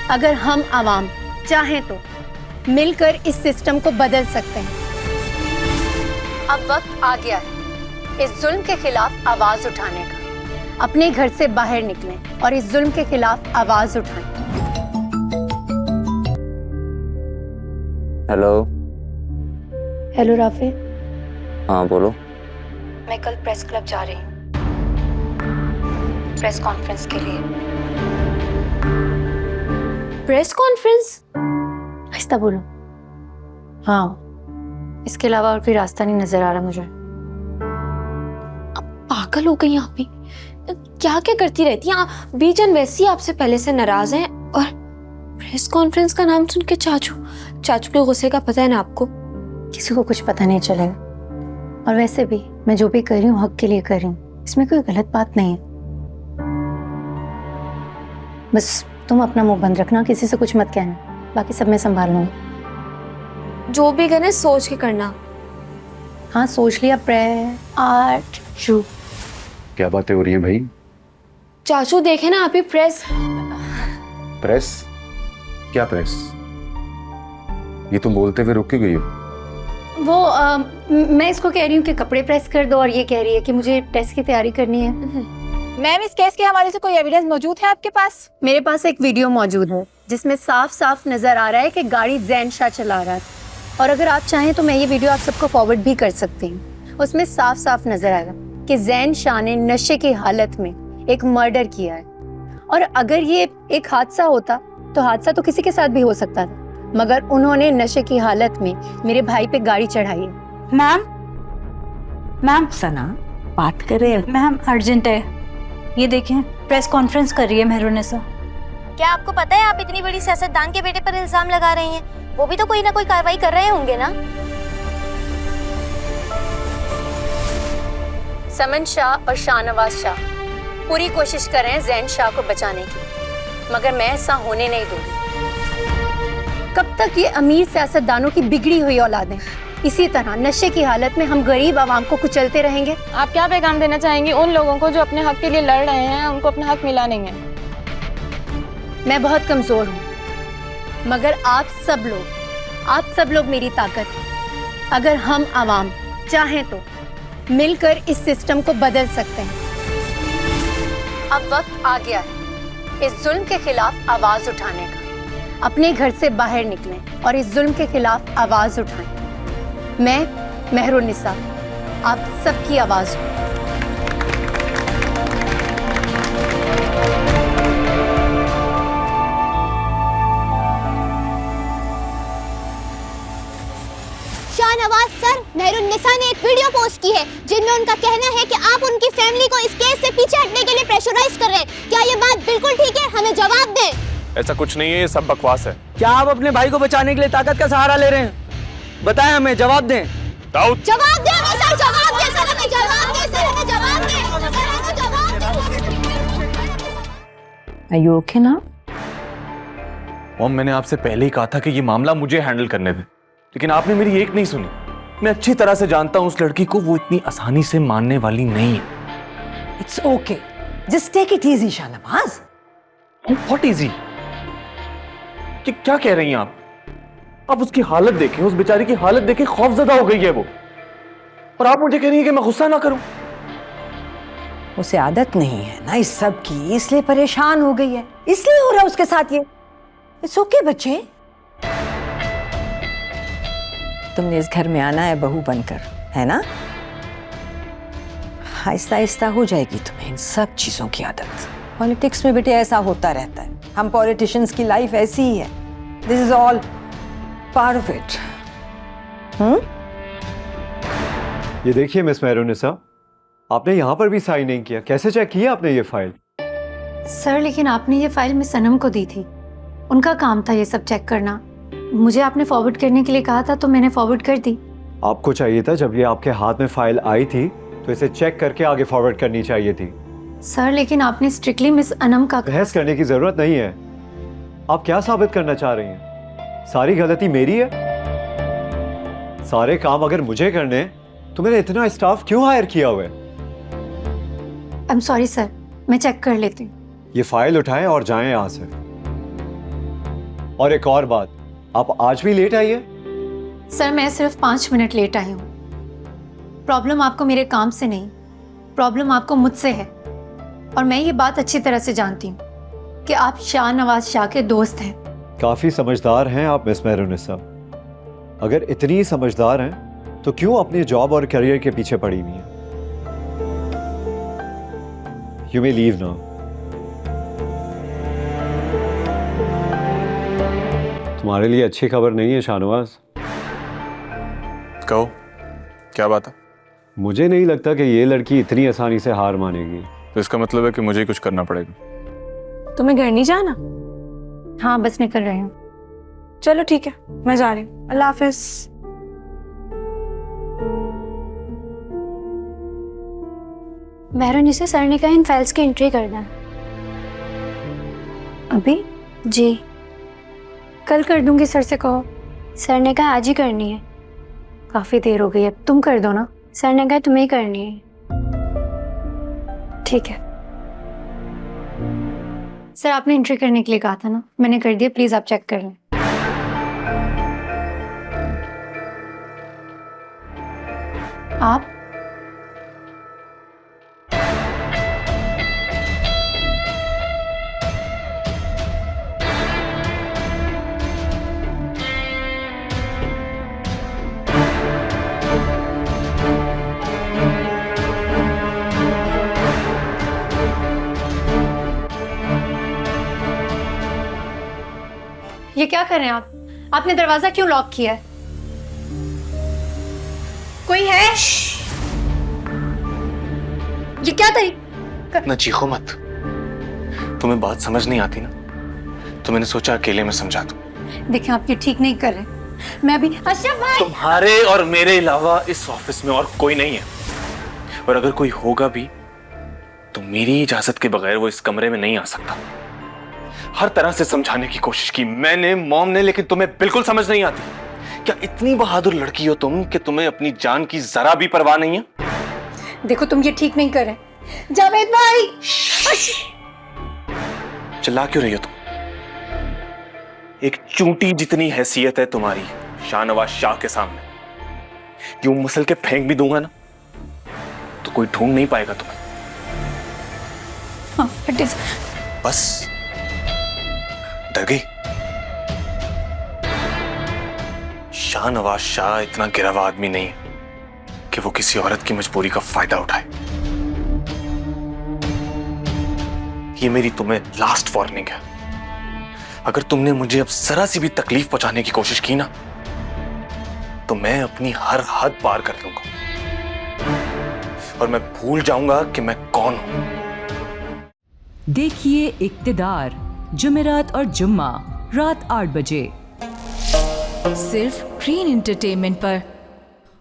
अगर हम आवाम चाहें तो मिलकर इस सिस्टम को बदल सकते हैं। अब वक्त आ गया है इस जुल्म के खिलाफ आवाज उठाने का। अपने घर से बाहर निकलें और इस जुल्म के खिलाफ आवाज उठाएं। हेलो। Hello Rafe. हाँ बोलो। मैं कल प्रेस क्लब जा रही हूँ, प्रेस कॉन्फ्रेंस के लिए। Press conference? आहिस्ता बोलो। हाँ, इसके अलावा और कोई रास्ता नहीं नजर आ रहा मुझे। अब पागल हो गई आप भी, क्या क्या करती रहती हैं आप। बीजन वैसे ही आपसे पहले से नाराज हैं और प्रेस कॉन्फ्रेंस का नाम सुन के चाचू के गुस्से का पता है ना आपको। किसी को कुछ पता नहीं चलेगा। और वैसे भी मैं जो भी कर रही हूँ हक के लिए कर रही हूँ, इसमें कोई गलत बात नहीं है। बस तुम अपना मुंह बंद रखना, किसी से कुछ मत कहना, बाकी सब मैं संभाल लूंगी। जो भी करना सोच के करना। हाँ सोच लिया। आर्ट शू। क्या बातें हो रही हैं भाई? चाचू देखे ना आप ही प्रेस। प्रेस? क्या प्रेस? ये तुम बोलते हुए रुक क्यों गई हो? मैं इसको कह रही हूँ कि कपड़े प्रेस कर दो और ये कह रही है कि मुझे टेस्ट की तैयारी करनी है। मैम, इस केस के हवाले से कोई एविडेंस मौजूद है आपके पास? मेरे पास एक वीडियो मौजूद है जिसमें साफ साफ नजर आ रहा है कि गाड़ी जैन शाह चला रहा है। और अगर आप चाहें तो मैं ये वीडियो आप सबको फॉरवर्ड भी कर सकती हूँ। उसमें साफ साफ नजर आएगा कि जैन शाह ने नशे की हालत में एक मर्डर किया है। और अगर ये एक हादसा होता तो हादसा तो किसी के साथ भी हो सकता था, मगर उन्होंने नशे की हालत में मेरे भाई पे गाड़ी चढ़ाई है। मैम सना बात कर रहे हैं। मैम अर्जेंट है, ये देखें प्रेस कॉन्फ्रेंस कर रही है मेहरुन्निसा। क्या आपको पता है आप इतनी बड़ी सियासतदान के बेटे पर इल्जाम लगा रही हैं? वो भी तो कोई ना कोई कार्रवाई कर रहे होंगे ना। समन शाह और शाहनवाज शाह पूरी कोशिश कर रहे हैं जैन शाह को बचाने की, मगर मैं ऐसा होने नहीं दूंगी। कब तक ये अमीर सियासतदानों की बिगड़ी हुई औलादें इसी तरह नशे की हालत में हम गरीब आवाम को कुचलते रहेंगे? आप क्या पैगाम देना चाहेंगी उन लोगों को जो अपने हक के लिए लड़ रहे हैं, उनको अपना हक मिला नहीं है? मैं बहुत कमजोर हूँ, मगर आप सब लोग मेरी ताकत हैं। अगर हम आवाम चाहें तो मिलकर इस सिस्टम को बदल सकते हैं। अब वक्त आ गया है इस जुल्म के खिलाफ आवाज उठाने का। अपने घर से बाहर निकलें और इस जुल्म के खिलाफ आवाज उठाएं। मैं मेहरुन्निसा आप सबकी आवाज हूँ। शाहनवाज सर, मेहरुन्निसा ने एक वीडियो पोस्ट की है जिनमें उनका कहना है कि आप उनकी फैमिली को इस केस से पीछे हटने के लिए प्रेशराइज कर रहे हैं। क्या ये बात बिल्कुल ठीक है? हमें जवाब दें। ऐसा कुछ नहीं है, ये सब बकवास है। क्या आप अपने भाई को बचाने के लिए ताकत का सहारा ले रहे हैं? बताएं, हमें जवाब दें। दाऊद जवाब दे हमें सर, जवाब दे सर, हमें जवाब दे सर, हमें जवाब दे सर, हमें जवाब दे। Are you okay now? Mom, मैंने आपसे पहले ही कहा था कि ये मामला मुझे हैंडल करने दे, लेकिन आपने मेरी एक नहीं सुनी। मैं अच्छी तरह से जानता हूं उस लड़की को, वो इतनी आसानी से मानने वाली नहीं है। It's okay. Just take it easy, Shahnawaz. What easy? क्या कह रही हैं आप? आप उसकी हालत देखें, उस बेचारी की हालत देखें, खौफजदा हो गई है वो, और आप मुझे कह रही हैं कि मैं गुस्सा ना करूं। उसे आदत नहीं है ना इस सब की, इसलिए परेशान हो गई है, इसलिए हो रहा है उसके साथ ये। इट्स ओके बच्चे, तुमने इस घर में आना है बहू बनकर, है ना? आहिस्ता आहिस्ता हो जाएगी तुम्हें इन सब चीजों की आदत। पॉलिटिक्स में बेटे ऐसा होता रहता है, हम पॉलिटिशियंस की लाइफ ऐसी ही है। This is all part of it. ये देखिए मिस मेहरुन्निसा, आपने यहाँ पर भी साइन नहीं किया। कैसे चेक किया आपने ये फाइल? सर लेकिन आपने ये फाइल मिस सनम को दी थी, उनका काम था ये सब चेक करना। मुझे आपने फॉरवर्ड करने के लिए कहा था तो मैंने फॉरवर्ड कर दी। आपको चाहिए था जब ये आपके हाथ में फाइल आई थी तो इसे चेक करके आगे फॉरवर्ड करनी चाहिए थी। सर लेकिन आपने स्ट्रिक्टली मिस अनम का। बहस करने की जरूरत नहीं है। आप क्या साबित करना चाह रही हैं? सारी गलती मेरी है? सारे काम अगर मुझे करने तो मैंने इतना स्टाफ क्यों हायर किया हुआ है? आई एम सॉरी सर, मैं चेक कर लेती हूँ। ये फाइल उठाएं और जाएं यहाँ से। और एक और बात, आप आज भी लेट आई है? सर मैं सिर्फ 5 मिनट लेट आई हूँ। प्रॉब्लम आपको मेरे काम से नहीं, प्रॉब्लम आपको मुझसे है। और मैं ये बात अच्छी तरह से जानती हूँ कि आप शाहनवाज शाह के दोस्त हैं। काफी समझदार हैं आप मिस मेहरुन्निसा। अगर इतनी समझदार हैं तो क्यों अपने जॉब और करियर के पीछे पड़ी हुई हैं? You may leave now. तुम्हारे लिए अच्छी खबर नहीं है शाहनवाज। कहो, क्या बात है? मुझे नहीं लगता कि ये लड़की इतनी आसानी से हार मानेगी। तो इसका मतलब है कि मुझे ही कुछ करना पड़ेगा। तुम्हें घर नहीं जाना? हाँ बस निकल रही हूँ। चलो ठीक है, मैं जा रही हूँ। अल्लाह हाफिज। मेहरुन्निसा सर ने कहा इन फाइल्स की एंट्री करना है। अभी जी, कल कर दूंगी, सर से कहो। सर ने कहा आज ही करनी है। काफी देर हो गई है, तुम कर दो ना। सर ने कहा तुम्हें ही करनी है। ठीक है सर, आपने एंट्री करने के लिए कहा था ना, मैंने कर दिया। प्लीज आप चेक कर लें। आप ये क्या कर रहे हैं आप? आपने दरवाजा क्यों लॉक किया है? कोई है? ये क्या तरीका? ना चीखो मत। तुम्हें बात समझ नहीं आती ना, तो मैंने सोचा अकेले में समझा दूं। देखिए आप ये ठीक नहीं कर रहे। मैं भी अशरफ भाई, तुम्हारे और मेरे अलावा इस ऑफिस में और कोई नहीं है, और अगर कोई होगा भी तो मेरी इजाजत के बगैर वो इस कमरे में नहीं आ सकता। हर तरह से समझाने की कोशिश की मैंने, मॉम ने, लेकिन तुम्हें बिल्कुल समझ नहीं आती। क्या इतनी बहादुर लड़की हो तुम कि तुम्हें अपनी जान की जरा भी परवाह नहीं है? देखो तुम ये ठीक नहीं कर रहे। जावेद भाई, चिल्ला क्यों रही हो तुम? एक चूंटी जितनी हैसियत है तुम्हारी शाहनवाज शाह के सामने, यूं मसल के फेंक भी दूंगा ना तो कोई ढूंढ नहीं पाएगा तुम्हें। हाँ, it is। बस डर गई? शाहनवाज शाह इतना गिरवा आदमी नहीं है कि वो किसी औरत की मजबूरी का फायदा उठाए। ये मेरी तुम्हें लास्ट वार्निंग है। अगर तुमने मुझे अब जरा सी भी तकलीफ पहुंचाने की कोशिश की ना तो मैं अपनी हर हद पार कर लूंगा और मैं भूल जाऊंगा कि मैं कौन हूं। देखिए इक्तिदार जुमेरात और जुम्मा रात 8 बजे सिर्फ ग्रीन एंटरटेनमेंट पर।